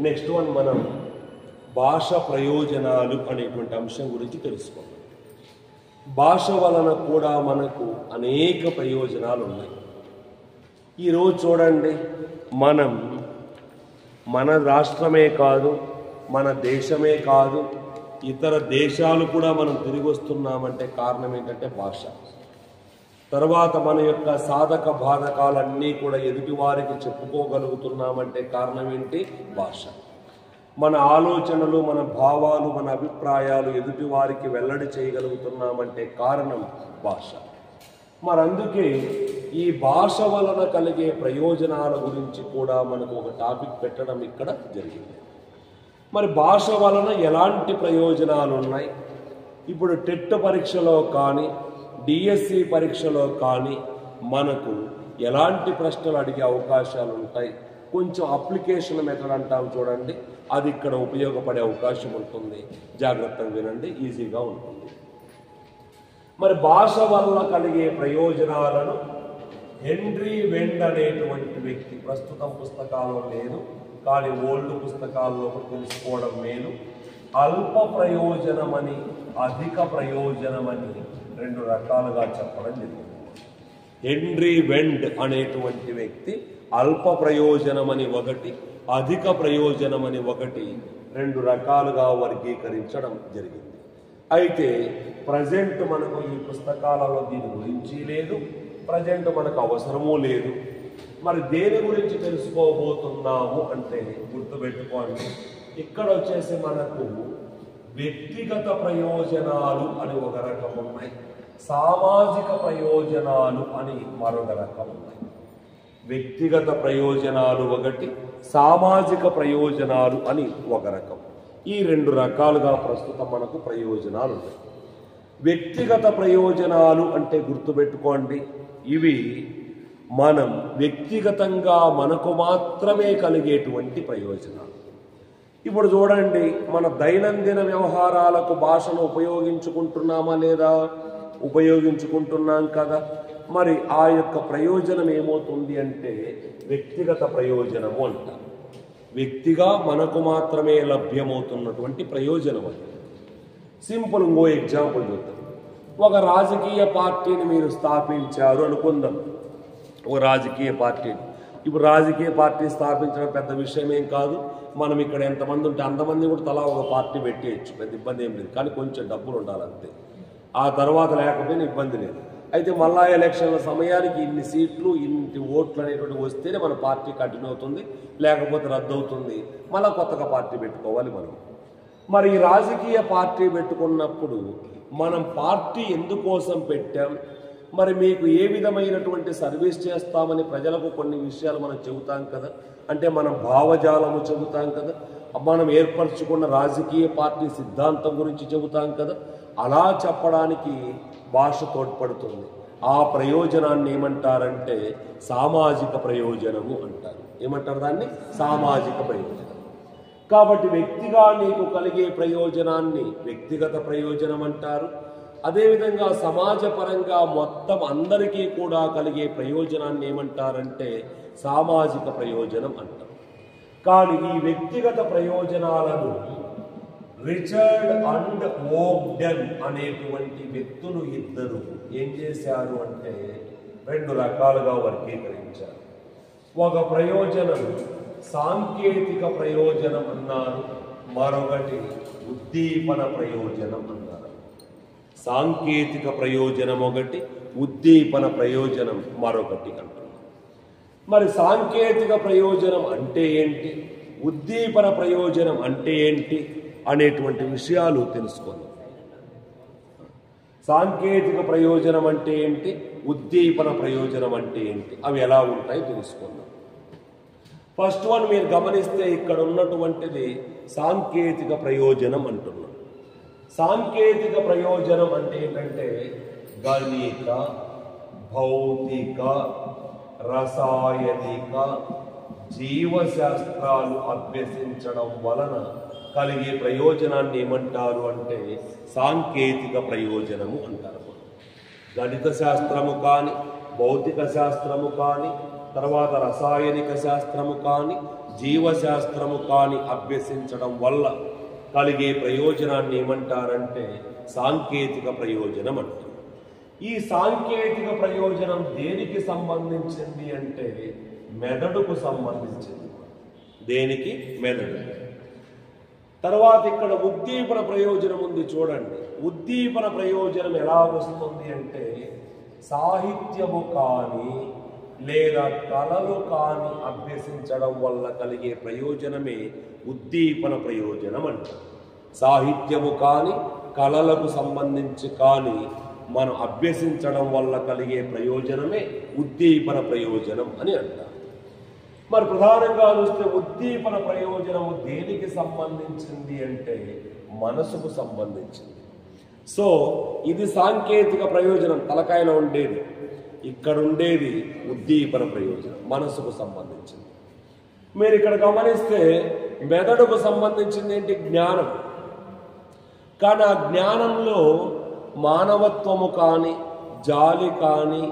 Next one మనం భాష ప్రయోజనాలు అనేటువంటి అంశం గురించి తెలుసుకుందాం. భాష వలన కూడా మనకు అనేక ప్రయోజనాలు ఉన్నాయి. ఈరోజు చూడండి, మన రాష్ట్రమే కాదు, మన దేశమే కాదు, ఇతర దేశాలు కూడా మనం తిరిగి వస్తున్నామంటే కారణం ఏంటంటే భాష. తర్వాత మన యొక్క సాధక బాధకాలన్నీ కూడా ఎదుటివారికి చెప్పుకోగలుగుతున్నామంటే కారణం ఏంటి? భాష. మన ఆలోచనలు, మన భావాలు, మన అభిప్రాయాలు ఎదుటివారికి వెల్లడి చేయగలుగుతున్నామంటే కారణం భాష. మరి అందుకే ఈ భాష వలన కలిగే ప్రయోజనాల గురించి కూడా మనకు ఒక టాపిక్ పెట్టడం ఇక్కడ జరిగింది. మరి భాష వలన ఎలాంటి ప్రయోజనాలు ఉన్నాయి? ఇప్పుడు టెట్ పరీక్షలో కానీ, డిఎస్సి పరీక్షలో కానీ మనకు ఎలాంటి ప్రశ్నలు అడిగే అవకాశాలు ఉంటాయి? కొంచెం అప్లికేషన్ మెథడ్ అంటాం చూడండి, అది ఇక్కడ ఉపయోగపడే అవకాశం ఉంటుంది. జాగ్రత్తగా వినండి, ఈజీగా ఉంటుంది. మరి భాష వల్ల కలిగే ప్రయోజనాలను హెన్రీ వెండ్ అనేటువంటి వ్యక్తి, ప్రస్తుతం పుస్తకాల్లో లేదు కానీ ఓల్డ్ పుస్తకాల్లో తెలుసుకోవడం మేలు, అల్ప ప్రయోజనమని, అధిక ప్రయోజనమని రెండు రకాలుగా చెప్పడం జరిగింది. హెన్రీ వెండ్ అనేటువంటి వ్యక్తి అల్ప ప్రయోజనమని ఒకటి, అధిక ప్రయోజనమని ఒకటి, రెండు రకాలుగా వర్గీకరించడం జరిగింది. అయితే ప్రజెంట్ మనకు ఈ పుస్తకాలలో దీని గురించి లేదు, ప్రజెంట్ మనకు అవసరమూ లేదు. మరి దేని గురించి తెలుసుకోబోతున్నాము అంటే గుర్తుపెట్టుకోండి, ఇక్కడ వచ్చేసి మనకు వ్యక్తిగత ప్రయోజనాలు అని ఒక రకం ఉన్నాయి, సామాజిక ప్రయోజనాలు అని మరొక రకం ఉన్నాయి. వ్యక్తిగత ప్రయోజనాలు ఒకటి, సామాజిక ప్రయోజనాలు అని ఒక రకం. ఈ రెండు రకాలుగా ప్రస్తుతం మనకు ప్రయోజనాలు ఉన్నాయి. వ్యక్తిగత ప్రయోజనాలు అంటే గుర్తుపెట్టుకోండి, ఇవి మనం వ్యక్తిగతంగా మనకు మాత్రమే కలిగేటువంటి ప్రయోజనాలు. ఇప్పుడు చూడండి, మన దైనందిన వ్యవహారాలకు భాషను ఉపయోగించుకుంటున్నామా లేదా? ఉపయోగించుకుంటున్నాం కదా. మరి ఆ యొక్క ప్రయోజనం ఏమవుతుంది అంటే వ్యక్తిగత ప్రయోజనము అంటారు. వ్యక్తిగా మనకు మాత్రమే లభ్యమవుతున్నటువంటి ప్రయోజనం అది. సింపుల్ ఇంకో ఎగ్జాంపుల్ చూద్దాం. ఒక రాజకీయ పార్టీని మీరు స్థాపించారు అనుకుందాం. ఒక రాజకీయ పార్టీని, ఇప్పుడు రాజకీయ పార్టీ స్థాపించడం పెద్ద విషయం ఏం కాదు. మనం ఇక్కడ ఎంతమంది ఉంటే అంతమంది కూడా తలా ఒక పార్టీ పెట్టేయచ్చు, పెద్ద ఇబ్బంది ఏం లేదు. కానీ కొంచెం డబ్బులు ఉండాలంతే. ఆ తర్వాత లేకపోయినా ఇబ్బంది లేదు. అయితే మళ్ళా ఎలక్షన్ల సమయానికి ఇన్ని సీట్లు, ఇన్ని ఓట్లు అనేటువంటి వస్తేనే మన పార్టీ కంటిన్యూ అవుతుంది, లేకపోతే రద్దు అవుతుంది. మళ్ళీ కొత్తగా పార్టీ పెట్టుకోవాలి మనం. మరి ఈ రాజకీయ పార్టీ పెట్టుకున్నప్పుడు మనం పార్టీ ఎందుకోసం పెట్టాం, మరి మీకు ఏ విధమైనటువంటి సర్వీస్ చేస్తామని ప్రజలకు కొన్ని విషయాలు మనం చెబుతాం కదా. అంటే మనం భావజాలము చెబుతాం కదా, మనం ఏర్పరచుకున్న రాజకీయ పార్టీ సిద్ధాంతం గురించి చెబుతాం కదా. అలా చెప్పడానికి భాష తోడ్పడుతుంది. ఆ ప్రయోజనాన్ని ఏమంటారంటే సామాజిక ప్రయోజనము అంటారు. ఏమంటారు దాన్ని? సామాజిక ప్రయోజనం. కాబట్టి వ్యక్తిగా నీకు కలిగే ప్రయోజనాన్ని వ్యక్తిగత ప్రయోజనం అంటారు. అదేవిధంగా సమాజపరంగా మొత్తం అందరికీ కూడా కలిగే ప్రయోజనాన్ని ఏమంటారంటే సామాజిక ప్రయోజనం అంటారు. కానీ ఈ వ్యక్తిగత ప్రయోజనాలను రిచర్డ్ అండ్ ఓగ్డెన్ అనేటువంటి వ్యక్తులు ఇద్దరు ఏం చేశారు అంటే రెండు రకాలుగా వర్గీకరించారు. ఒక ప్రయోజనం సాంకేతిక ప్రయోజనం అన్నారు, మరొకటి ఉద్దీపన ప్రయోజనం అన్నారు. సాంకేతిక ప్రయోజనం ఒకటి, ఉద్దీపన ప్రయోజనం మరొకటి అంటున్నారు. మరి సాంకేతిక ప్రయోజనం అంటే ఏంటి, ఉద్దీపన ప్రయోజనం అంటే ఏంటి అనేటువంటి విషయాలు తెలుసుకుందాం. సాంకేతిక ప్రయోజనం అంటే ఏంటి, ఉద్దీపన ప్రయోజనం అంటే ఏంటి, అవి ఎలా ఉంటాయి తెలుసుకుందాం. ఫస్ట్ వన్ మీరు గమనిస్తే ఇక్కడ ఉన్నటువంటిది సాంకేతిక ప్రయోజనం అంటున్నాం. సాంకేతిక ప్రయోజనం అంటే ఏంటంటే గణిత, భౌతిక, రసాయనిక, జీవశాస్త్రాలు అభ్యసించడం వలన కలిగే ప్రయోజనాన్ని ఏమంటారు అంటే సాంకేతిక ప్రయోజనము అంటారు. గణిత శాస్త్రము కానీ, భౌతిక శాస్త్రము కానీ, తర్వాత రసాయనిక శాస్త్రము కానీ జీవశాస్త్రము కానీ అభ్యసించడం వల్ల కలిగే ప్రయోజనాన్ని ఏమంటారంటే సాంకేతిక ప్రయోజనం అంటారు. ఈ సాంకేతిక ప్రయోజనం దేనికి సంబంధించింది అంటే మెదడుకు సంబంధించింది. దేనికి? మెదడు. తర్వాత ఇక్కడ ఉద్దీపన ప్రయోజనం ఉంది చూడండి. ఉద్దీపన ప్రయోజనం ఎలా వస్తుంది అంటే సాహిత్యము కానీ లేదా కళలు కానీ అభ్యసించడం వల్ల కలిగే ప్రయోజనమే ఉద్దీపన ప్రయోజనం అంటారు. సాహిత్యము కానీ కళలకు సంబంధించి కానీ మనం అభ్యసించడం వల్ల కలిగే ప్రయోజనమే ఉద్దీపన ప్రయోజనం అని అంటారు. మరి ప్రధానంగా చూస్తే ఉద్దీపన ప్రయోజనము దేనికి సంబంధించింది అంటే మనసుకు సంబంధించింది. సో ఇది సాంకేతిక ప్రయోజనం తలకాయలో ఉండేది, ఇక్కడ ఉండేది ఉద్దీపన ప్రయోజనం మనసుకు సంబంధించింది. మీరు ఇక్కడ గమనిస్తే మెదడుకు సంబంధించింది ఏంటి? జ్ఞానం. కానీ ఆ జ్ఞానంలో మానవత్వము కానీ జాలి కానీ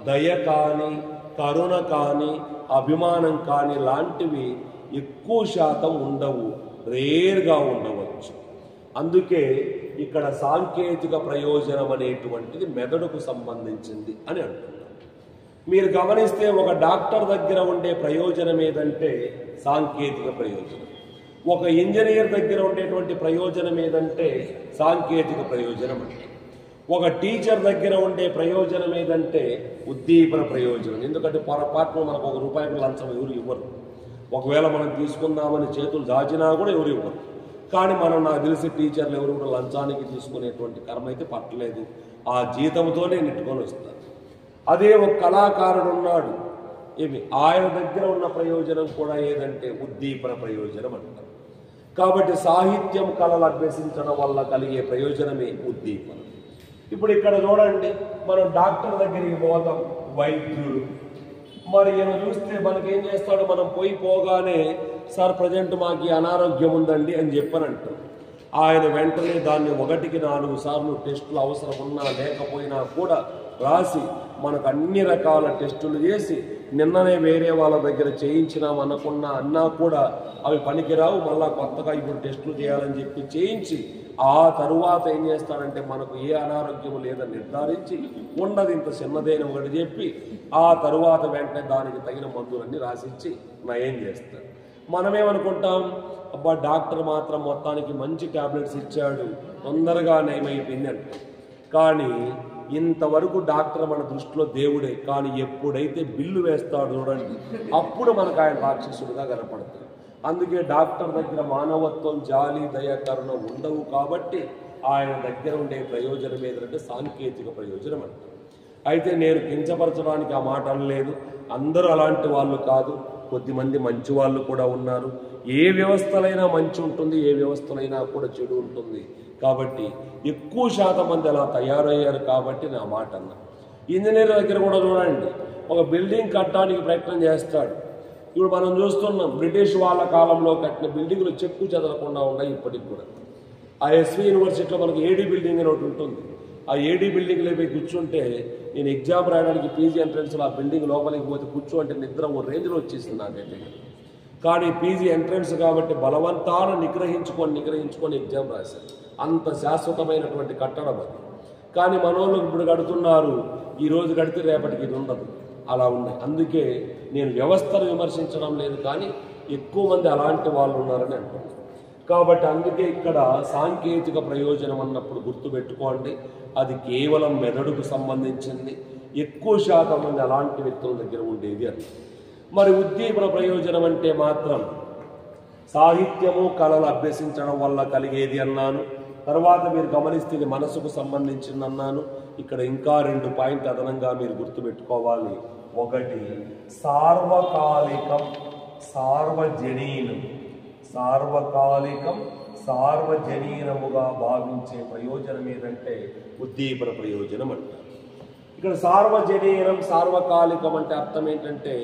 దయ కానీ కరుణ కానీ అభిమానం కానీ లాంటివి ఎక్కువ శాతం ఉండవు, రేర్గా ఉండవచ్చు. అందుకే ఇక్కడ సాంకేతిక ప్రయోజనం అనేటువంటిది మెదడుకు సంబంధించింది అని అంటున్నారు. మీరు గమనిస్తే ఒక డాక్టర్ దగ్గర ఉండే ప్రయోజనం ఏదంటే సాంకేతిక ప్రయోజనం. ఒక ఇంజనీర్ దగ్గర ఉండేటువంటి ప్రయోజనం ఏదంటే సాంకేతిక ప్రయోజనం అంటే. ఒక టీచర్ దగ్గర ఉండే ప్రయోజనం ఏదంటే ఉద్దీపన ప్రయోజనం. ఎందుకంటే పొరపాటున మనకు ₹1 లంచం ఎవరు ఇవ్వరు. ఒకవేళ మనం తీసుకుందామని చేతులు దాచినా కూడా ఎవరు ఇవ్వరు. కానీ మనం నాకు తెలిసి టీచర్లు ఎవరు కూడా లంచానికి తీసుకునేటువంటి కర్మ అయితే పట్టలేదు. ఆ జీతంతోనే నెట్టుకొని వస్తారు. అదే ఒక కళాకారుడు ఉన్నాడు, ఆయన దగ్గర ఉన్న ప్రయోజనం కూడా ఏదంటే ఉద్దీపన ప్రయోజనం అంటారు. కాబట్టి సాహిత్యం కళలు అభ్యసించడం వల్ల కలిగే ప్రయోజనమే ఉద్దీపన. ఇప్పుడు ఇక్కడ చూడండి, మనం డాక్టర్ దగ్గరికి పోతాం, వైద్యుడు. మరి ఈయన చూస్తే మనకేం చేస్తాడు? మనం పోగానే సార్ ప్రజెంట్ మాకు అనారోగ్యం ఉందండి అని చెప్పనంటాం. ఆయన వెంటనే దాన్ని 1కి 4 సార్లు టెస్టులు అవసరం ఉన్నా లేకపోయినా కూడా రాసి మనకు అన్ని రకాల టెస్టులు చేసి నిన్ననే వేరే వాళ్ళ దగ్గర చేయించినాం అనుకున్నా అన్నా కూడా అవి పనికిరావు, మళ్ళా కొత్తగా ఇప్పుడు టెస్టులు చేయాలని చెప్పి చేయించి ఆ తరువాత ఏం చేస్తాడంటే మనకు ఏ అనారోగ్యము లేదని నిర్ధారించి ఉండదు ఇంత చిన్నదైన ఒకటి చెప్పి ఆ తరువాత వెంటనే దానికి తగిన మందులన్నీ రాసిచ్చి నయం చేస్తాడు. మనమేమనుకుంటాం, అబ్బా డాక్టర్ మాత్రం మొత్తానికి మంచి టాబ్లెట్స్ ఇచ్చాడు, తొందరగా నయమైపోయింది అంటాం. కానీ ఇంతవరకు డాక్టర్ మన దృష్టిలో దేవుడే. కానీ ఎప్పుడైతే బిల్లు వేస్తాడు చూడండి, అప్పుడు మనకు ఆయన రాక్షసుడిగా కనపడతాడు. అందుకే డాక్టర్ దగ్గర మానవత్వం జాలి దయ కరుణ ఉండవు. కాబట్టి ఆయన దగ్గర ఉండే ప్రయోజనం ఏదంటే సాంకేతిక ప్రయోజనం అంటారు. అయితే నేను కించపరచడానికి ఆ మాట అనలేదు. అందరూ అలాంటి వాళ్ళు కాదు, కొద్దిమంది మంచి వాళ్ళు కూడా ఉన్నారు. ఏ వ్యవస్థలైనా మంచి ఉంటుంది, ఏ వ్యవస్థలైనా కూడా చెడు ఉంటుంది. కాబట్టి ఎక్కువ శాతం మంది అలా తయారయ్యారు కాబట్టి నా మాట అన్నా. ఇంజనీర్ దగ్గర కూడా చూడండి, ఒక బిల్డింగ్ కట్టడానికి ప్రయత్నం చేస్తాడు. ఇప్పుడు మనం చూస్తున్నాం, బ్రిటిష్ వాళ్ళ కాలంలో కట్టిన బిల్డింగ్లు చెక్కు చెదరకుండా ఉన్నాయి ఇప్పటికి కూడా. ఆ ఎస్వి యూనివర్సిటీలో మనకి ఏడీ బిల్డింగ్ అని ఒకటి ఉంటుంది. ఆ ఏడీ బిల్డింగ్లో పోయి కూర్చుంటే, నేను ఎగ్జామ్ రాయడానికి పీజీ ఎంట్రన్స్లో ఆ బిల్డింగ్ లోపలికి పోతే కూర్చోంటే నిద్ర ఓ రేంజ్లో వచ్చేసింది నాకైతే. కానీ పీజీ ఎంట్రన్స్ కాబట్టి బలవంతాన నిగ్రహించుకొని ఎగ్జామ్ రాశారు. అంత శాశ్వతమైనటువంటి కట్టడం అది. కానీ మనోళ్ళు ఇప్పుడు కడుతున్నారు, ఈరోజు కడితే రేపటికి ఇది ఉండదు, అలా ఉన్నాయి. అందుకే నేను వ్యవస్థను విమర్శించడం లేదు, కానీ ఎక్కువ మంది అలాంటి వాళ్ళు ఉన్నారని అంటున్నాను. కాబట్టి అందుకే ఇక్కడ సాంకేతిక ప్రయోజనం అన్నప్పుడు గుర్తుపెట్టుకోండి, అది కేవలం మెదడుకు సంబంధించింది. ఎక్కువ శాతం మంది అలాంటి వ్యక్తుల దగ్గర ఉండేది అని. మరి ఉద్దీపన ప్రయోజనం అంటే మాత్రం సాహిత్యము కళలు అభ్యసించడం వల్ల కలిగేది అన్నాను. తర్వాత మీరు గమనిస్తే ఇది మనసుకు సంబంధించింది అన్నాను. ఇక్కడ ఇంకా 2 పాయింట్లు అదనంగా మీరు గుర్తుపెట్టుకోవాలి. ఒకటి సార్వకాలికం, సార్వజనీనం. సార్వకాలికం సార్వజనీనముగా భావించే ప్రయోజనం ఏదంటే ఉద్దీపన ప్రయోజనం అంటారు. ఇక్కడ సార్వజనీనం సార్వకాలికం అంటే అర్థం ఏంటంటే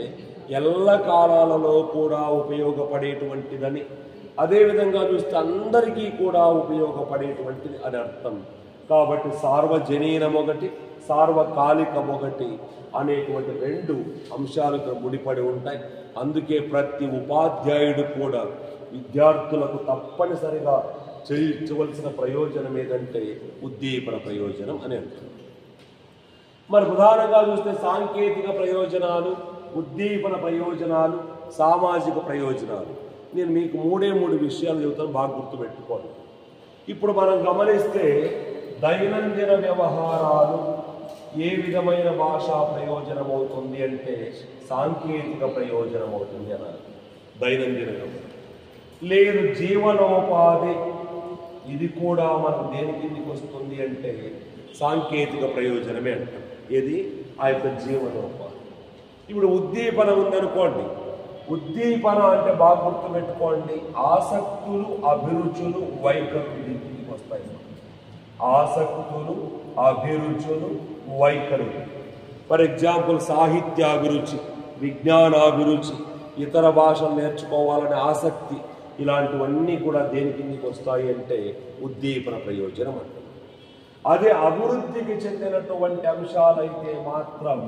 ఎల్ల కాలాలలో కూడా ఉపయోగపడేటువంటిదని, అదేవిధంగా చూస్తే అందరికీ కూడా ఉపయోగపడేటువంటిది అని అర్థం. కాబట్టి సార్వజనీనం ఒకటి, సార్వకాలికం ఒకటి అనేటువంటి రెండు అంశాలు ఇక్కడ ముడిపడి ఉంటాయి. అందుకే ప్రతి ఉపాధ్యాయుడు కూడా విద్యార్థులకు తప్పనిసరిగా చేయించవలసిన ప్రయోజనం ఏదంటే ఉద్దీపన ప్రయోజనం అని అంటారు. మరి ప్రధానంగా చూస్తే సాంకేతిక ప్రయోజనాలు, ఉద్దీపన ప్రయోజనాలు, సామాజిక ప్రయోజనాలు. నేను మీకు మూడు విషయాలు చెబుతాను, బాగా గుర్తుపెట్టుకోండి. ఇప్పుడు మనం గమనిస్తే దైనందిన వ్యవహారాలు ఏ విధమైన భాషా ప్రయోజనం అవుతుంది అంటే సాంకేతిక ప్రయోజనం అవుతుంది అన్నారు. దైనందిన వ్యవహారం లేదు జీవనోపాధి, ఇది కూడా మనకు దేని కిందికి వస్తుంది అంటే సాంకేతిక ప్రయోజనమే అంటాం. ఏది ఆ యొక్క జీవనోపాధి. ఇప్పుడు ఉద్దీపన ఉందనుకోండి, ఉద్దీపన అంటే బాగా గుర్తుపెట్టుకోండి, ఆసక్తులు, అభిరుచులు, వైఖరులు దీనికి వస్తాయి. ఆసక్తులు, అభిరుచులు, వైఖరులు. ఫర్ ఎగ్జాంపుల్ సాహిత్యాభిరుచి, విజ్ఞానాభిరుచి, ఇతర భాషలు నేర్చుకోవాలనే ఆసక్తి, ఇలాంటివన్నీ కూడా దేని కిందికి వస్తాయి అంటే ఉద్దీపన ప్రయోజనం అంటారు. అదే అభివృద్ధికి చెందినటువంటి అంశాలైతే మాత్రం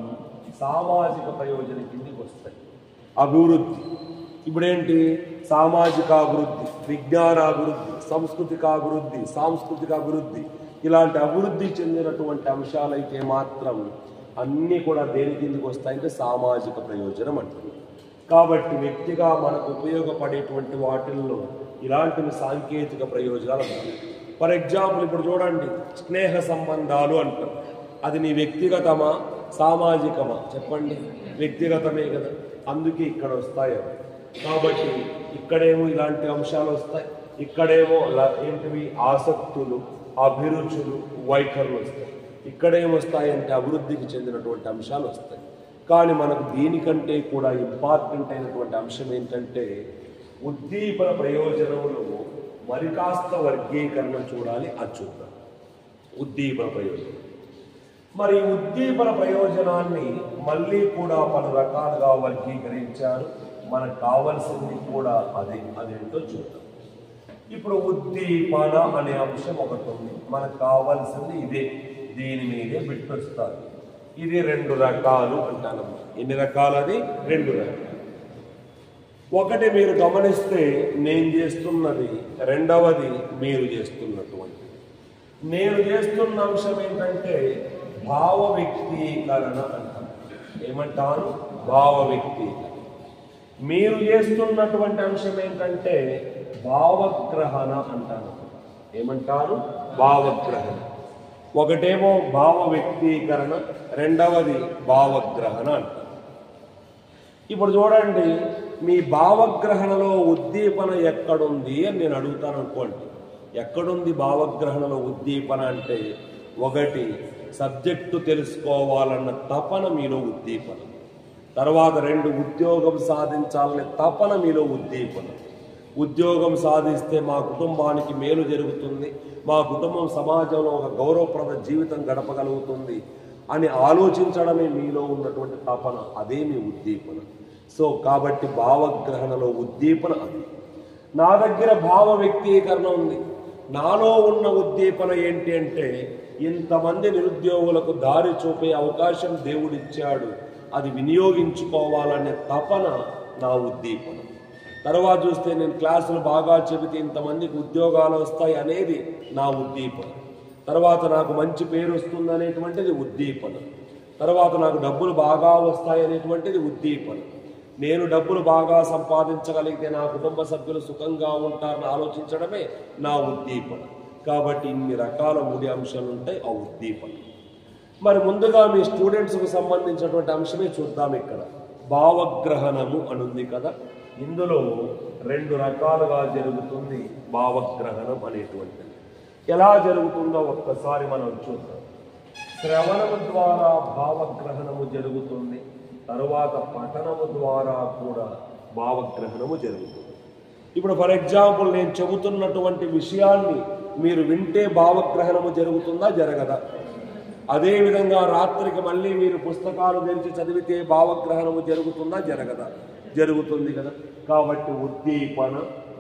సామాజిక ప్రయోజనం కిందికి వస్తాయి. అభివృద్ధి ఇప్పుడేంటి, సామాజిక అభివృద్ధి, విజ్ఞానాభివృద్ధి, సాంస్కృతిక అభివృద్ధి, ఇలాంటి అభివృద్ధి చెందినటువంటి అంశాలైతే మాత్రం అన్నీ కూడా దేని కిందికి వస్తాయంటే సామాజిక ప్రయోజనం అంటారు. కాబట్టి వ్యక్తిగా మనకు ఉపయోగపడేటువంటి వాటిల్లో ఇలాంటివి సాంకేతిక ప్రయోజనాలు ఉంటాయి. ఫర్ ఎగ్జాంపుల్ ఇప్పుడు చూడండి, స్నేహ సంబంధాలు అంటారు. అది నీ వ్యక్తిగతమా సామాజికమా చెప్పండి? వ్యక్తిగతమే కదా, అందుకే ఇక్కడ వస్తాయి. కాబట్టి ఇక్కడేమో ఇలాంటి అంశాలు వస్తాయి, ఇక్కడేమో ఏంటివి ఆసక్తులు, అభిరుచులు, వైఖరులు వస్తాయి. ఇక్కడేమొస్తాయంటే అభివృద్ధికి చెందినటువంటి అంశాలు వస్తాయి. కానీ మనకు దీనికంటే కూడా ఇంపార్టెంట్ అయినటువంటి అంశం ఏంటంటే ఉద్దీపన ప్రయోజనములు మరి కాస్త వర్గీకరణ చూడాలి. అది చూద్దాం. ఉద్దీపన ప్రయోజనం. మరి ఉద్దీపన ప్రయోజనాన్ని మళ్ళీ కూడా పలు రకాలుగా వర్గీకరించారు. మనకు కావలసింది కూడా అదేంటో చూద్దాం. ఇప్పుడు ఉద్దీపన అనే అంశం ఒకటి ఉంది, మనకు కావాల్సింది ఇదే, దీని మీదే బిట్టొస్తారు. ఇది 2 రకాలు అంటాను. ఎన్ని రకాలు? అది 2 రకాలు. ఒకటి మీరు గమనిస్తే నేను చేస్తున్నది, రెండవది మీరు చేస్తున్నటువంటిది. నేను చేస్తున్న అంశం ఏంటంటే భావ వ్యక్తీకరణ అంటాను. ఏమంటాను? భావ వ్యక్తీకరణ. మీరు చేస్తున్నటువంటి అంశం ఏంటంటే భావగ్రహణ అంటాను. ఏమంటారు? భావగ్రహణ. ఒకటేమో భావ వ్యక్తీకరణ, రెండవది భావగ్రహణ అంటారు. ఇప్పుడు చూడండి, మీ భావగ్రహణలో ఉద్దీపన ఎక్కడుంది అని నేను అడుగుతాను అనుకోండి. ఎక్కడుంది భావగ్రహణలో ఉద్దీపన అంటే, ఒకటి సబ్జెక్టు తెలుసుకోవాలన్న తపన మీలో ఉద్దీపన, తర్వాత 2 ఉద్యోగం సాధించాలనే తపన మీలో ఉద్దీపన. ఉద్యోగం సాధిస్తే మా కుటుంబానికి మేలు జరుగుతుంది, మా కుటుంబం సమాజంలో ఒక గౌరవప్రద జీవితం గడపగలుగుతుంది అని ఆలోచించడమే మీలో ఉన్నటువంటి తపన, అదే మీ ఉద్దీపన. సో కాబట్టి భావగ్రహణలో ఉద్దీపన అది. నా దగ్గర భావ వ్యక్తీకరణ ఉంది. నాలో ఉన్న ఉద్దీపన ఏంటి అంటే ఇంతమంది నిరుద్యోగులకు దారి చూపే అవకాశం దేవుడిచ్చాడు, అది వినియోగించుకోవాలనే తపన నా ఉద్దీపన. తర్వాత చూస్తే నేను క్లాసులు బాగా చెబితే ఇంతమందికి ఉద్యోగాలు వస్తాయి అనేది నా ఉద్దీపన. తర్వాత నాకు మంచి పేరు వస్తుంది అనేటువంటిది ఉద్దీపన. తర్వాత నాకు డబ్బులు బాగా వస్తాయి అనేటువంటిది ఉద్దీపన. నేను డబ్బులు బాగా సంపాదించగలిగితే నా కుటుంబ సభ్యులు సుఖంగా ఉంటారని ఆలోచించడమే నా ఉద్దీపన. కాబట్టి ఇన్ని రకాల 3 అంశాలు ఉంటాయి ఆ ఉద్దీపన. మరి ముందుగా మీ స్టూడెంట్స్కు సంబంధించినటువంటి అంశమే చూద్దాం. ఇక్కడ భావగ్రహణము అనుంది కదా, ఇందులో 2 రకాలుగా జరుగుతుంది భావగ్రహణం అనేటువంటిది. ఎలా జరుగుతుందో ఒక్కసారి మనం చూద్దాం. శ్రవణము ద్వారా భావగ్రహణము జరుగుతుంది, తరువాత పఠనము ద్వారా కూడా భావగ్రహణము జరుగుతుంది. ఇప్పుడు ఫర్ ఎగ్జాంపుల్ నేను చెబుతున్నటువంటి విషయాన్ని మీరు వింటే భావగ్రహణము జరుగుతుందా? జరగదా? అదేవిధంగా రాత్రికి మళ్ళీ మీరు పుస్తకాలు తెరిచి చదివితే భావగ్రహణము జరుగుతుందా? జరగదా? జరుగుతుంది కదా. కాబట్టి ఉద్దీపన,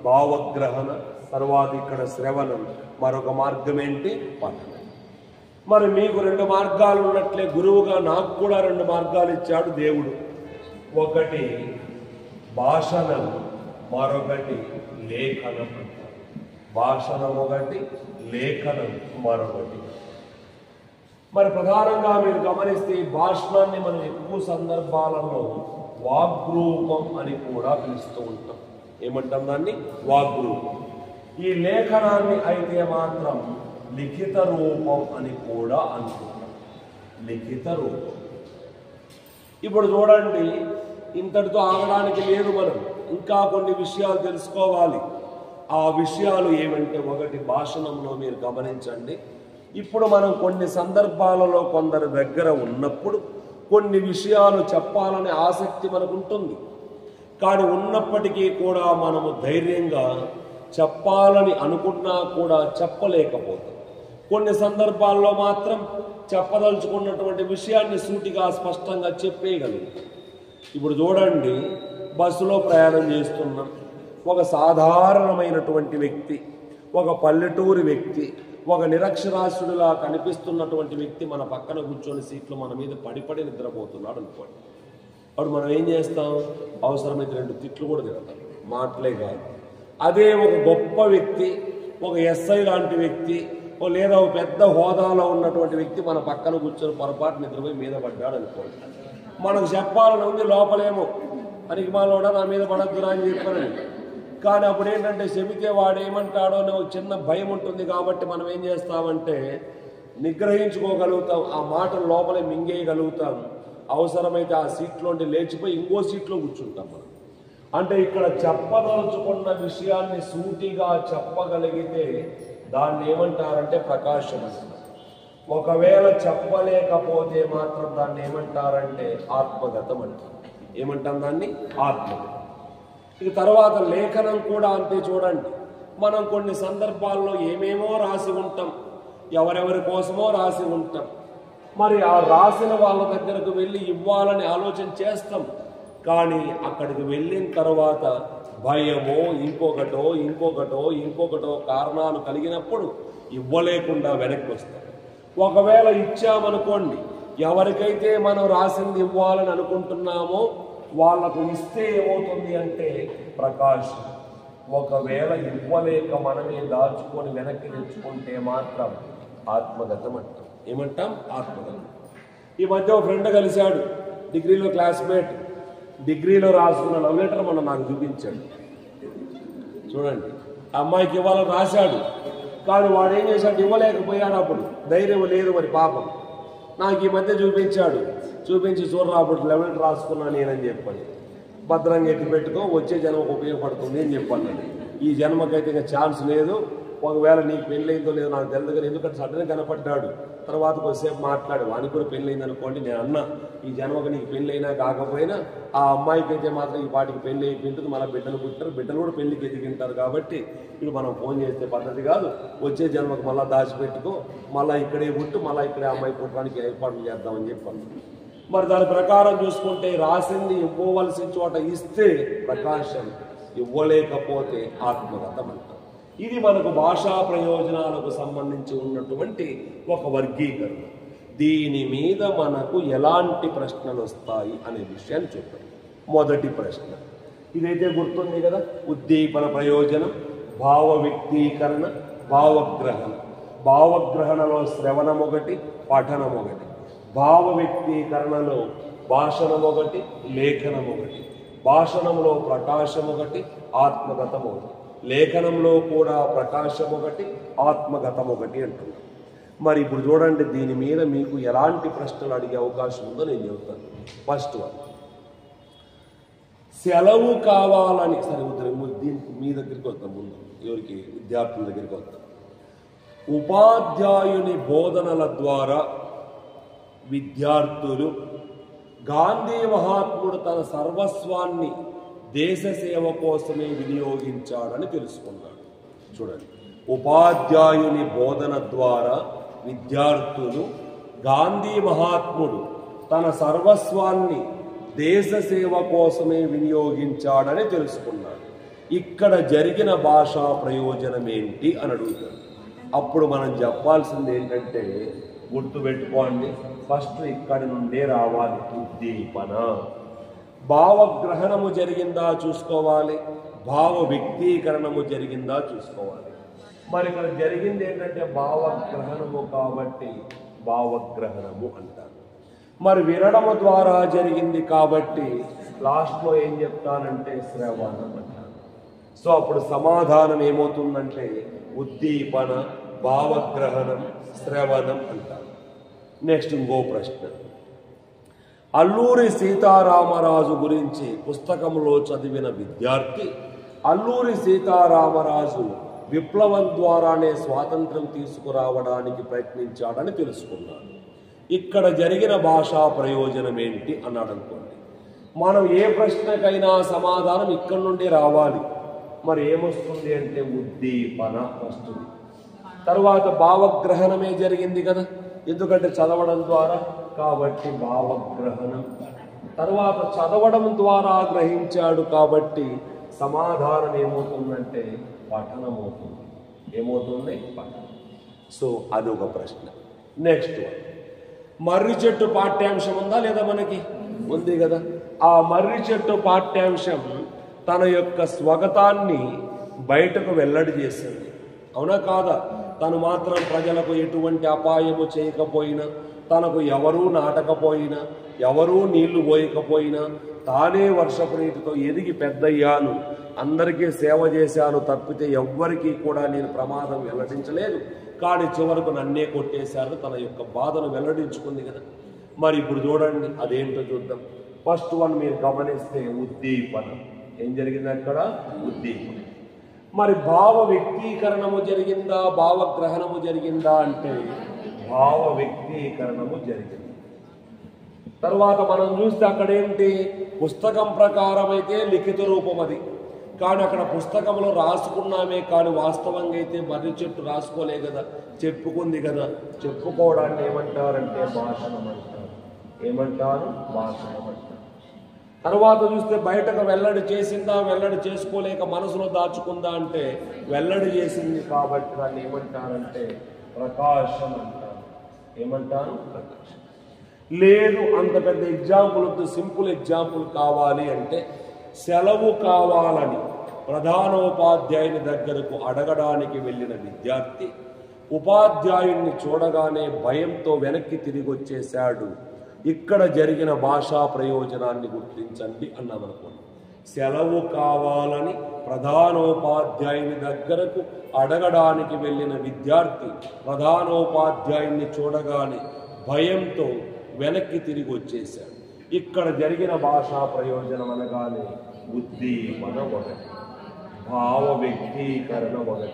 భావగ్రహణ, తర్వాత ఇక్కడ శ్రవణం, మరొక మార్గం ఏంటి? పఠనం. మరి మీకు 2 మార్గాలు ఉన్నట్లే గురువుగా నాకు కూడా 2 మార్గాలు ఇచ్చాడు దేవుడు. ఒకటి భాషణం, మరొకటి లేఖనం. భాషణం ఒకటి, లేఖనం మరొకటి. మరి ప్రధానంగా మీరు గమనిస్తే ఈ భాషణాన్ని మనం ఎక్కువ సందర్భాలలో వాగ్రూపం అని కూడా పిలుస్తూ ఉంటాం. ఏమంటాం దాన్ని? వాగ్రూపం. ఈ లేఖనాన్ని అయితే మాత్రం లిఖిత రూపం అని కూడా అనుకుంటాం. లిఖిత రూపం. ఇప్పుడు చూడండి, ఇంతటితో ఆగడానికి లేదు, మనం ఇంకా కొన్ని విషయాలు తెలుసుకోవాలి. ఆ విషయాలు ఏమంటే, ఒకటి భాషణంలో మీరు గమనించండి, ఇప్పుడు మనం కొన్ని సందర్భాలలో కొందరి దగ్గర ఉన్నప్పుడు కొన్ని విషయాలు చెప్పాలనే ఆసక్తి మనకు ఉంటుంది. కానీ ఉన్నప్పటికీ కూడా మనము ధైర్యంగా చెప్పాలని అనుకున్నా కూడా చెప్పలేకపోతాం. కొన్ని సందర్భాల్లో మాత్రం చెప్పదలుచుకున్నటువంటి విషయాన్ని సూటిగా స్పష్టంగా చెప్పేయగలుగుతాం. ఇప్పుడు చూడండి, బస్సులో ప్రయాణం చేస్తున్నాం. ఒక సాధారణమైనటువంటి వ్యక్తి, ఒక పల్లెటూరి వ్యక్తి, ఒక నిరక్షరాస్యుడిలా కనిపిస్తున్నటువంటి వ్యక్తి మన పక్కన కూర్చొని సీట్లో మన మీద పడి నిద్రపోతున్నాడు అనుకోండి. అప్పుడు మనం ఏం చేస్తాం? అవసరమైతే 2 తిట్లు కూడా తిడతాం, మాటలే కాదు. అదే ఒక గొప్ప వ్యక్తి, ఒక ఎస్ఐ లాంటి వ్యక్తి, లేదా ఒక పెద్ద హోదాలో ఉన్నటువంటి వ్యక్తి మన పక్కన కూర్చొని పొరపాటు నిద్రపోయి మీద పడ్డాడు అనుకోండి. మనకు చెప్పాలని ఉంది, లోపలేమో పనికి మాలోడా నా మీద పడద్దురా అని చెప్పాను. కానీ అప్పుడు ఏంటంటే, చెబితే వాడు ఏమంటాడో అని ఒక చిన్న భయం ఉంటుంది. కాబట్టి మనం ఏం చేస్తామంటే నిగ్రహించుకోగలుగుతాం, ఆ మాటలు లోపలే మింగేయగలుగుతాం. అవసరమైతే ఆ సీట్లోండి లేచిపోయి ఇంకో సీట్లో కూర్చుంటాం మనం. అంటే ఇక్కడ చెప్పదలుచుకున్న విషయాన్ని సూటిగా చెప్పగలిగితే దాన్ని ఏమంటారంటే ప్రకాశం అంటారు. ఒకవేళ చెప్పలేకపోతే మాత్రం దాన్ని ఏమంటారంటే ఆత్మగతం అంటారు. ఏమంటాం దాన్ని? ఆత్మగతం. ఇక తర్వాత లేఖనం కూడా అంతే. చూడండి, మనం కొన్ని సందర్భాల్లో ఏమేమో రాసి ఉంటాం, ఎవరెవరి కోసమో రాసి ఉంటాం. మరి ఆ రాసిన వాళ్ళ దగ్గరకు వెళ్ళి ఇవ్వాలని ఆలోచన చేస్తాం. కానీ అక్కడికి వెళ్ళిన తర్వాత భయమో ఇంకొకటో కారణాలు కలిగినప్పుడు ఇవ్వలేకుండా వెనక్కి వస్తాం. ఒకవేళ ఇచ్చామనుకోండి, ఎవరికైతే మనం రాసింది ఇవ్వాలని అనుకుంటున్నామో వాళ్ళకు ఇస్తే ఏమవుతుంది అంటే ప్రకాశం. ఒకవేళ ఇవ్వలేక మనమే దాచుకొని వెనక్కి తెచ్చుకుంటే మాత్రం ఆత్మగతం అంటాం. ఏమంటాం? ఆత్మగతం. ఈ మధ్య ఒక ఫ్రెండ్ కలిశాడు, డిగ్రీలో క్లాస్మేట్. డిగ్రీలో రాసుకున్న లవ్ లెటర్ మనం నాకు చూపించాడు. చూడండి, ఆ అమ్మాయికి ఇవ్వాలని రాశాడు, కానీ వాడు ఏం చేశాడు? ఇవ్వలేకపోయాడు. అప్పుడు ధైర్యం లేదు మరి పాపం. నాకు ఈ మధ్య చూపించి చూడరా అప్పుడు లవ్ లెటర్ రాసుకున్నా నేనని చెప్పాను. భద్రంగా ఎత్తి పెట్టుకో, వచ్చే జన్మకు ఉపయోగపడుతుంది అని చెప్పాను. ఈ జన్మకైతే ఇంకా ఛాన్స్ లేదు. ఒకవేళ నీకు పెళ్ళయిందో లేదో నాకు తెలియదు, కానీ ఎందుకంటే సడన్గా కనపడ్డాడు. తర్వాత కొద్దిసేపు మాట్లాడు, వానికి కూడా పెళ్ళయింది అనుకోండి. నేను అన్నా, ఈ జన్మకు నీకు పెళ్ళైనా కాకపోయినా ఆ అమ్మాయికి అయితే మాత్రం ఈ పాటికి పెళ్ళి అయిపోయింటుంది. మళ్ళీ బిడ్డలు పుట్టారు, బిడ్డలు కూడా పెళ్ళికి ఎదిగింటారు. కాబట్టి ఇప్పుడు మనం ఫోన్ చేస్తే పద్ధతి కాదు. వచ్చే జన్మకు మళ్ళీ దాచిపెట్టుకో, మళ్ళీ ఇక్కడే పుట్టు, మళ్ళీ ఇక్కడే అమ్మాయి పుట్టడానికి ఏర్పాట్లు చేద్దామని చెప్పాను. మరి దాని ప్రకారం చూసుకుంటే రాసింది ఇవ్వవలసిన చోట ఇస్తే ప్రకాశం, ఇవ్వలేకపోతే ఆత్మగతం అంటారు. ఇది మనకు భాషా ప్రయోజనాలకు సంబంధించి ఉన్నటువంటి ఒక వర్గీకరణ. దీని మీద మనకు ఎలాంటి ప్రశ్నలు వస్తాయి అనే విషయాన్ని చూద్దాం. మొదటి ప్రశ్న ఇదైతే గుర్తుంది కదా, ఉద్దీపన ప్రయోజనం, భావ వ్యక్తీకరణ, భావగ్రహణ. భావగ్రహణలో శ్రవణం ఒకటి, పఠనం ఒకటి. భావ వ్యక్తీకరణలో భాషణం ఒకటి, లేఖనం ఒకటి. భాషణంలో ప్రకాశం ఒకటి, ఆత్మగతం ఒకటి. లేఖనంలో కూడా ప్రకాశం ఒకటి, ఆత్మగతం ఒకటి అంటున్నాం. మరి ఇప్పుడు చూడండి, దీని మీద మీకు ఎలాంటి ప్రశ్నలు అడిగే అవకాశం ఉందో నేను చెబుతాను. ఫస్ట్ వన్, సెలవు కావాలని, సరే దీనికి మీ దగ్గరికి వస్తాం, ముందు ఎవరికి విద్యార్థుల దగ్గరికి వస్తాం. ఉపాధ్యాయుని బోధనల ద్వారా విద్యార్థులు గాంధీ మహాత్ముడు తన సర్వస్వాన్ని దేశ సేవ కోసమే వినియోగించాడని తెలుసుకున్నాడు. చూడండి, ఉపాధ్యాయుని బోధన ద్వారా విద్యార్థులు గాంధీ మహాత్ముడు తన సర్వస్వాన్ని దేశ సేవ కోసమే వినియోగించాడని తెలుసుకున్నాడు. ఇక్కడ జరిగిన భాషా ప్రయోజనం ఏంటి అని అడుగుతాడు. అప్పుడు మనం చెప్పాల్సింది ఏంటంటే, గుర్తుపెట్టుకోండి, ఫస్ట్ ఇక్కడి నుండే రావాలి ఉద్దీపన. భావగ్రహణము జరిగిందా చూసుకోవాలి, భావ వ్యక్తీకరణము జరిగిందా చూసుకోవాలి. మరి ఇక్కడ జరిగింది ఏంటంటే భావగ్రహణము కాబట్టి భావగ్రహణము అంటారు. మరి వినడము ద్వారా జరిగింది కాబట్టి లాస్ట్లో ఏం చెప్తానంటే శ్రవణం అంటారు. సో అప్పుడు సమాధానం ఏమవుతుందంటే ఉద్దీపన, భావగ్రహణం, శ్రవణం అంటారు. నెక్స్ట్ ఇంకో ప్రశ్న. అల్లూరి సీతారామరాజు గురించి పుస్తకంలో చదివిన విద్యార్థి అల్లూరి సీతారామరాజు విప్లవం ద్వారానే స్వాతంత్రం తీసుకురావడానికి ప్రయత్నించాడని తెలుసుకున్నాడు. ఇక్కడ జరిగిన భాషా ప్రయోజనం ఏంటి అన్నాడు అనుకోండి. మనం ఏ ప్రశ్నకైనా సమాధానం ఇక్కడి నుండి రావాలి. మరి ఏమొస్తుంది అంటే ఉద్దీపన వస్తుంది. తర్వాత భావగ్రహణమే జరిగింది కదా, ఎందుకంటే చదవడం ద్వారా, కాబట్టి భావగ్రహణం. తర్వాత చదవడం ద్వారా గ్రహించాడు కాబట్టి సమాధానం ఏమవుతుందంటే పఠనం అవుతుంది. ఏమవుతుంది? పఠనం. సో అదొక ప్రశ్న. నెక్స్ట్ మర్రి చెట్టు పాఠ్యాంశం ఉందా లేదా? మనకి ఉంది కదా. ఆ మర్రి చెట్టు పాఠ్యాంశం తన యొక్క స్వగతాన్ని బయటకు వెల్లడి చేసింది. అవునా కాదా? తను మాత్రం ప్రజలకు ఎటువంటి అపాయము చేయకపోయినా, తనకు ఎవరూ నాటకపోయినా, ఎవరూ నీళ్లు పోయకపోయినా, తానే వర్షపు నీటితో ఎదిగి పెద్దయ్యాను, అందరికీ సేవ చేశాను తప్పితే ఎవ్వరికీ కూడా నేను ప్రమాదం వెల్లడించలేదు, కానీ చివరకు నన్నే కొట్టేశారు, తన యొక్క బాధను వెల్లడించుకుంది కదా. మరి ఇప్పుడు చూడండి అదేంటో చూద్దాం. ఫస్ట్ వన్ మీరు గమనిస్తే ఉద్దీపన. ఏం జరిగింది అక్కడ? ఉద్దీపన. మరి భావ వ్యక్తీకరణము జరిగిందా, భావగ్రహణము జరిగిందా అంటే భావ వ్యక్తీకరణము జరిగింది. తర్వాత మనం చూస్తే అక్కడ ఏంటి, పుస్తకం ప్రకారం అయితే లిఖిత రూపం అది, కానీ అక్కడ పుస్తకంలో రాసుకున్నామే కానీ వాస్తవంగా అయితే మర్రి చెట్టు రాసుకోలే కదా, చెప్పుకుంది కదా. చెప్పుకోవడాన్ని ఏమంటారంటే భాషణం అంటారు. ఏమంటారు? భాషణం అంటారు. తర్వాత చూస్తే బయటకు వెల్లడి చేసిందా, వెల్లడి చేసుకోలేక మనసులో దాచుకుందా అంటే వెల్లడి చేసింది కాబట్టి దాన్ని ఏమంటారంటే ప్రకాశం అంటారు. ఏమంటారు? ప్రకాశం. లేదు అంత పెద్ద ఎగ్జాంపుల్ వద్దు, సింపుల్ ఎగ్జాంపుల్ కావాలి అంటే సెలవు కావాలని ప్రధానోపాధ్యాయుని దగ్గరకు అడగడానికి వెళ్ళిన విద్యార్థి ఉపాధ్యాయుడిని చూడగానే భయంతో వెనక్కి తిరిగి వచ్చేశాడు. ఇక్కడ జరిగిన భాషా ప్రయోజనాన్ని గుర్తించండి అన్నామనుకోండి. సెలవు కావాలని ప్రధానోపాధ్యాయుని దగ్గరకు అడగడానికి వెళ్ళిన విద్యార్థి ప్రధానోపాధ్యాయుని చూడగానే భయంతో వెనక్కి తిరిగి వచ్చేశాడు. ఇక్కడ జరిగిన భాషా ప్రయోజనం అనగానే ఉద్దీపన ఒకటి, భావ వ్యక్తీకరణ ఒకటి.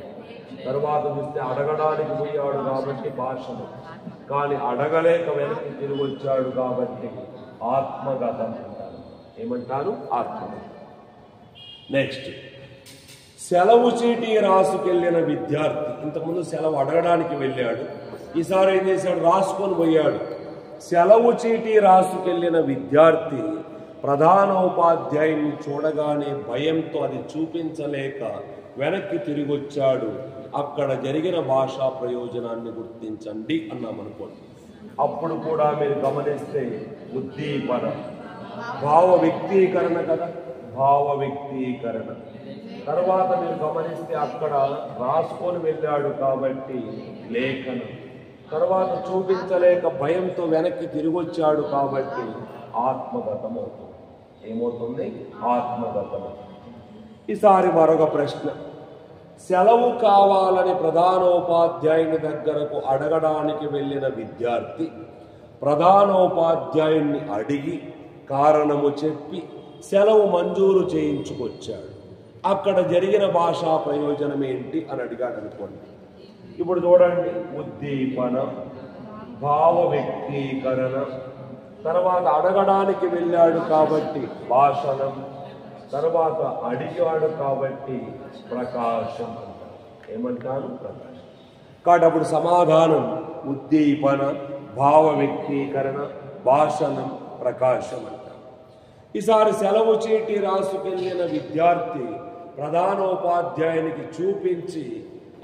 తర్వాత చూస్తే అడగడానికి పోయాడు కాబట్టి భాషను, కానీ అడగలేక వెనక్కి తిరిగి వచ్చాడు కాబట్టి ఆత్మగతం అంటారు. ఏమంటారు? ఆత్మగతం. నెక్స్ట్ సెలవు చీటీ రాసుకెళ్ళిన విద్యార్థి ఇంతకుముందు సెలవు అడగడానికి వెళ్ళాడు, ఈసారి ఏం చేశాడు? రాసుకొని పోయాడు. సెలవు చీటీ రాసుకెళ్ళిన విద్యార్థి ప్రధానోపాధ్యాయుని చూడగానే భయంతో అది చూపించలేక వెనక్కి తిరిగి వచ్చాడు. అక్కడ జరిగిన భాషా ప్రయోజనాన్ని గుర్తించండి అన్నామనుకోండి. అప్పుడు కూడా మీరు గమనిస్తే ఉద్దీపన, భావ వ్యక్తీకరణ కదా, భావ వ్యక్తీకరణ. తర్వాత మీరు గమనిస్తే అక్కడ రాసుకొని వెళ్ళాడు కాబట్టి లేఖనం. తర్వాత చూపించలేక భయంతో వెనక్కి తిరిగి వచ్చాడు కాబట్టి ఆత్మగతం అవుతుంది. ఏమవుతుంది? ఆత్మగతం. ఈసారి మరొక ప్రశ్న. సెలవు కావాలని ప్రధానోపాధ్యాయుని దగ్గరకు అడగడానికి వెళ్ళిన విద్యార్థి ప్రధానోపాధ్యాయుని అడిగి కారణము చెప్పి సెలవు మంజూరు చేయించుకొచ్చాడు. అక్కడ జరిగిన భాషా ప్రయోజనం ఏంటి అని అడిగాడు అనుకోండి. ఇప్పుడు చూడండి, ఉద్దీపన, భావ వ్యక్తీకరణ. తర్వాత అడగడానికి వెళ్ళాడు కాబట్టి భాషణం. తర్వాత అడిగాడు కాబట్టి ప్రకాశం అంటారు. ఏమంటారు? ప్రకాశం. కాబట్టి అప్పుడు సమాధానం ఉద్దీపన, భావ వ్యక్తీకరణ, భాషణం, ప్రకాశం అంటారు. ఈసారి సెలవు చీటీ రాసుకెళ్ళిన విద్యార్థి ప్రధానోపాధ్యాయునికి చూపించి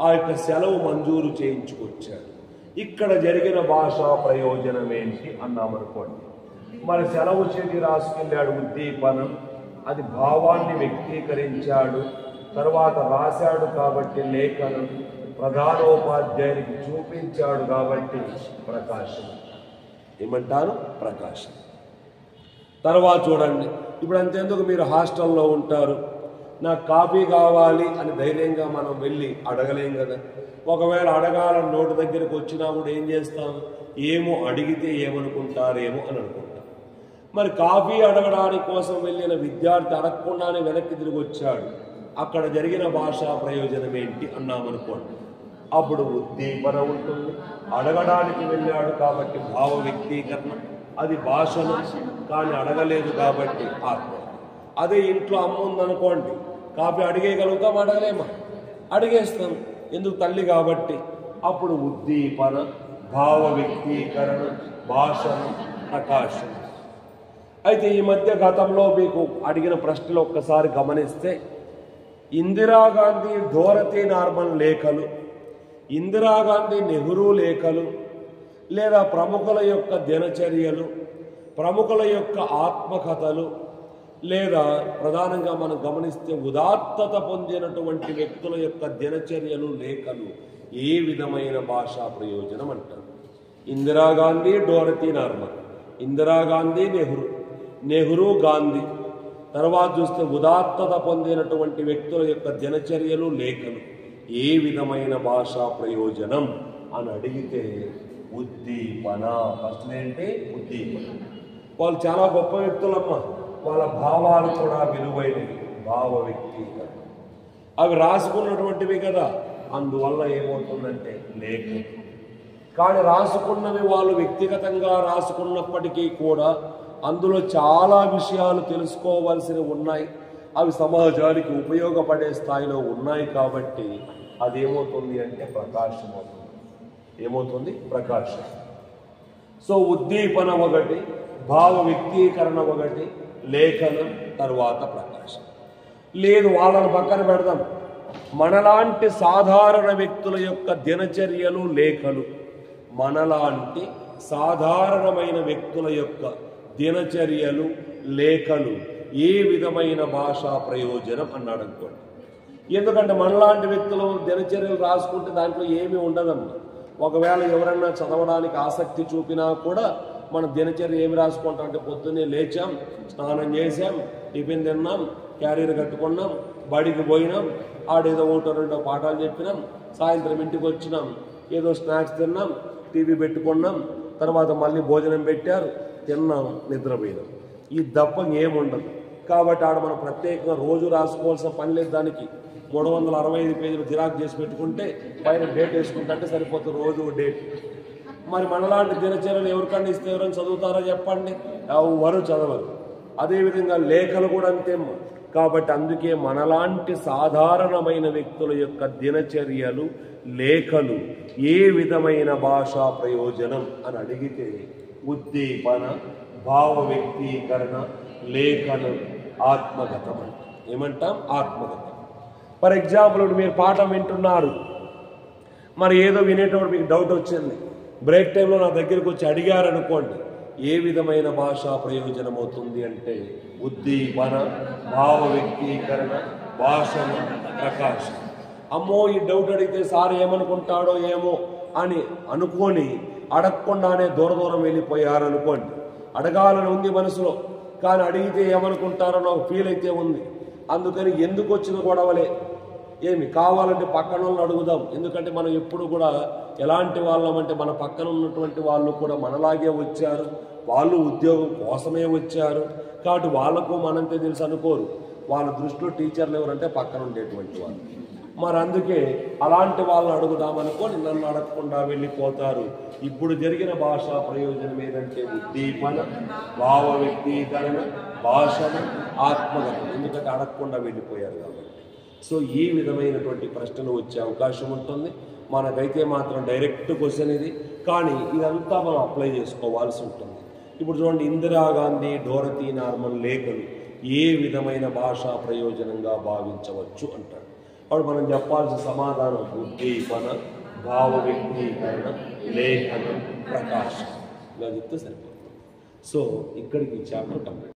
ఆ యొక్క సెలవు మంజూరు చేయించుకొచ్చాడు. ఇక్కడ జరిగిన భాషా ప్రయోజనం ఏంటి అన్నామనుకోండి. మరి సెలవు చెడి రాసుకెళ్ళాడు ఉద్దీపనం, అది భావాన్ని వ్యక్తీకరించాడు, తర్వాత రాశాడు కాబట్టి లేఖనం, ప్రధానోపాధ్యాయునికి చూపించాడు కాబట్టి ప్రకాశం. ఏమంటారు? ప్రకాశం. తర్వాత చూడండి, ఇప్పుడు అంతేందుకు మీరు హాస్టల్లో ఉంటారు, నాకు కాఫీ కావాలి అని ధైర్యంగా మనం వెళ్ళి అడగలేం కదా. ఒకవేళ అడగాలని నోటి దగ్గరికి వచ్చినా కూడా ఏం చేస్తాం? ఏమో అడిగితే ఏమనుకుంటారేమో అని అనుకుంటాం. మరి కాఫీ అడగడానికి కోసం వెళ్ళిన విద్యార్థి అడగకుండానే వెనక్కి తిరిగి వచ్చాడు, అక్కడ జరిగిన భాషా ప్రయోజనం ఏంటి అన్నామనుకోండి. అప్పుడు ఉద్దీపన ఉంటుంది. అడగడానికి వెళ్ళాడు కాబట్టి భావ వ్యక్తీకరణ, అది భాషను, కానీ అడగలేదు కాబట్టి ఆత్మ. అదే ఇంట్లో అమ్మ ఉందనుకోండి, కాఫీ అడిగేయగలుగుతాం, అడగలేమా? అడిగేస్తాం, ఎందుకు? తల్లి కాబట్టి. అప్పుడు ఉద్దీపన, భావ వ్యక్తీకరణ, భాషను, ప్రకాశం. అయితే ఈ మధ్య గతంలో మీకు అడిగిన ప్రశ్నలు ఒక్కసారి గమనిస్తే, ఇందిరాగాంధీ డోరతీ నార్మన్ లేఖలు, ఇందిరాగాంధీ నెహ్రూ లేఖలు, లేదా ప్రముఖుల యొక్క దినచర్యలు, ప్రముఖుల యొక్క ఆత్మకథలు, లేదా ప్రధానంగా మనం గమనిస్తే ఉదాత్తత పొందినటువంటి వ్యక్తుల యొక్క దినచర్యలు, లేఖలు ఏ విధమైన భాషా ప్రయోజనం అంటారు? Indira Gandhi Dorothy Norman, Indira Gandhi Nehru, Nehru Gandhi. తర్వాత చూస్తే ఉదాత్తత పొందినటువంటి వ్యక్తుల యొక్క దినచర్యలు, లేఖలు ఏ విధమైన భాషా ప్రయోజనం అని అడిగితే ఉద్దీపన. ఫస్ట్ ఏంటి? ఉద్దీపన. వాళ్ళు చాలా గొప్ప వ్యక్తులమ్మా, వాళ్ళ భావాలు కూడా విలువైనవి, భావ వ్యక్తీకరణ. అవి రాసుకున్నటువంటివి కదా, అందువల్ల ఏమవుతుందంటే లేఖ. కానీ రాసుకున్నవి వాళ్ళు వ్యక్తిగతంగా రాసుకున్నప్పటికీ కూడా అందులో చాలా విషయాలు తెలుసుకోవాల్సినవి ఉన్నాయి, అవి సమాజానికి ఉపయోగపడే స్థాయిలో ఉన్నాయి కాబట్టి అదేమవుతుంది అంటే ప్రకాశం అవుతుంది. ఏమవుతుంది? ప్రకాశం. సో ఉద్దీపన ఒకటి, భావ వ్యక్తీకరణ ఒకటి, లేఖనం, తరువాత ప్రకాశం. లేదు, వాళ్ళని పక్కన పెడదాం, మనలాంటి సాధారణ వ్యక్తుల యొక్క దినచర్యలు, లేఖలు, మనలాంటి సాధారణమైన వ్యక్తుల యొక్క దినచర్యలు, లేఖలు ఏ విధమైన భాషా ప్రయోజనం అన్నాడు అనుకోండి. ఎందుకంటే మనలాంటి వ్యక్తులు దినచర్యలు రాసుకుంటే దాంట్లో ఏమీ ఉండదమ్మా. ఒకవేళ ఎవరన్నా చదవడానికి ఆసక్తి చూపినా కూడా మన దినచర్య ఏమి రాసుకుంటాం అంటే, పొద్దున్నే లేచాం, స్నానం చేసాం, టిఫిన్ తిన్నాం, క్యారియర్ కట్టుకున్నాం, బడికి పోయినాం, ఆడేదో ఒకటో రెండో పాఠాలు చెప్పినాం, సాయంత్రం ఇంటికి వచ్చినాం, ఏదో స్నాక్స్ తిన్నాం, టీవీ పెట్టుకున్నాం, తర్వాత మళ్ళీ భోజనం పెట్టారు, తిన్నాం, నిద్రపోయినాం. ఈ దప్ప ఏముండదు. కాబట్టి ఆడ మనం ప్రత్యేకంగా రోజు రాసుకోవాల్సిన పని లేదు. దానికి 365 పేజీలు జిరాక్స్ చేసి పెట్టుకుంటే పైన డేట్ వేసుకుంటే సరిపోతుంది, రోజు డేట్. మరి మనలాంటి దినచర్యలు ఎవరికన్నా ఇస్తే ఎవరైనా చదువుతారో చెప్పండి? ఎవరు చదవరు. అదేవిధంగా లేఖలు కూడా అంతేమ్మా. కాబట్టి అందుకే మనలాంటి సాధారణమైన వ్యక్తుల యొక్క దినచర్యలు, లేఖలు ఏ విధమైన భాషా ప్రయోజనం అని అడిగితే ఉద్దీపన, భావ వ్యక్తీకరణ, లేఖనం, ఆత్మగతం అంట. ఏమంటాం? ఆత్మగతం. ఫర్ ఎగ్జాంపుల్, ఇప్పుడు మీరు పాఠం వింటున్నారు, మరి ఏదో వినేటప్పుడు మీకు డౌట్ వచ్చింది, బ్రేక్ టైంలో నా దగ్గరికి వచ్చి అడిగారు అనుకోండి, ఏ విధమైన భాషా ప్రయోజనం అవుతుంది అంటే ఉద్దీపన, భావ వ్యక్తీకరణ, భాషణ, ప్రకాశం. అమ్మో ఈ డౌట్ అడిగితే సార్ ఏమనుకుంటాడో ఏమో అని అనుకొని అడగకుండానే దూరం వెళ్ళిపోయారనుకోండి. అడగాలని ఉంది మనసులో, కానీ అడిగితే ఏమనుకుంటారో నాకు ఫీల్ అయితే ఉంది. అందుకని ఎందుకు వచ్చిన గొడవలే, ఏమి కావాలంటే పక్కన వాళ్ళని అడుగుదాం. ఎందుకంటే మనం ఎప్పుడు కూడా ఎలాంటి వాళ్ళం అంటే, మన పక్కన ఉన్నటువంటి వాళ్ళు కూడా మనలాగే వచ్చారు, వాళ్ళు ఉద్యోగం కోసమే వచ్చారు కాబట్టి వాళ్ళకు మనంతే తెలుసు అనుకోరు. వాళ్ళ దృష్టిలో టీచర్లు ఎవరంటే పక్కన ఉండేటువంటి వాళ్ళు. మరి అందుకే అలాంటి వాళ్ళని అడుగుదామనుకొని నన్ను అడగకుండా వెళ్ళిపోతారు. ఇప్పుడు జరిగిన భాషా ప్రయోజనం ఏదంటే ఉద్దీపన, భావ వ్యక్తీకరణ, భాషణ, ఆత్మగతం. ఎందుకంటే అడగకుండా వెళ్ళిపోయారు కాబట్టి. సో ఈ విధమైనటువంటి ప్రశ్నలు వచ్చే అవకాశం ఉంటుంది. మనకైతే మాత్రం డైరెక్ట్ క్వశ్చన్ ఇది, కానీ ఇదంతా మనం అప్లై చేసుకోవాల్సి ఉంటుంది. ఇప్పుడు చూడండి, ఇందిరాగాంధీ డోరతీ నార్మన్ లేఖలు ఏ విధమైన భాషా ప్రయోజనంగా భావించవచ్చు అంటాడు. అప్పుడు మనం చెప్పాల్సిన సమాధానం ఉద్దీపన, భావ వ్యక్తీకరణ, లేఖనం, ప్రకాశం ఇలా చెప్తే సరిపోతుంది. సో ఇక్కడికి చాప్టర్ కంప్లీట్.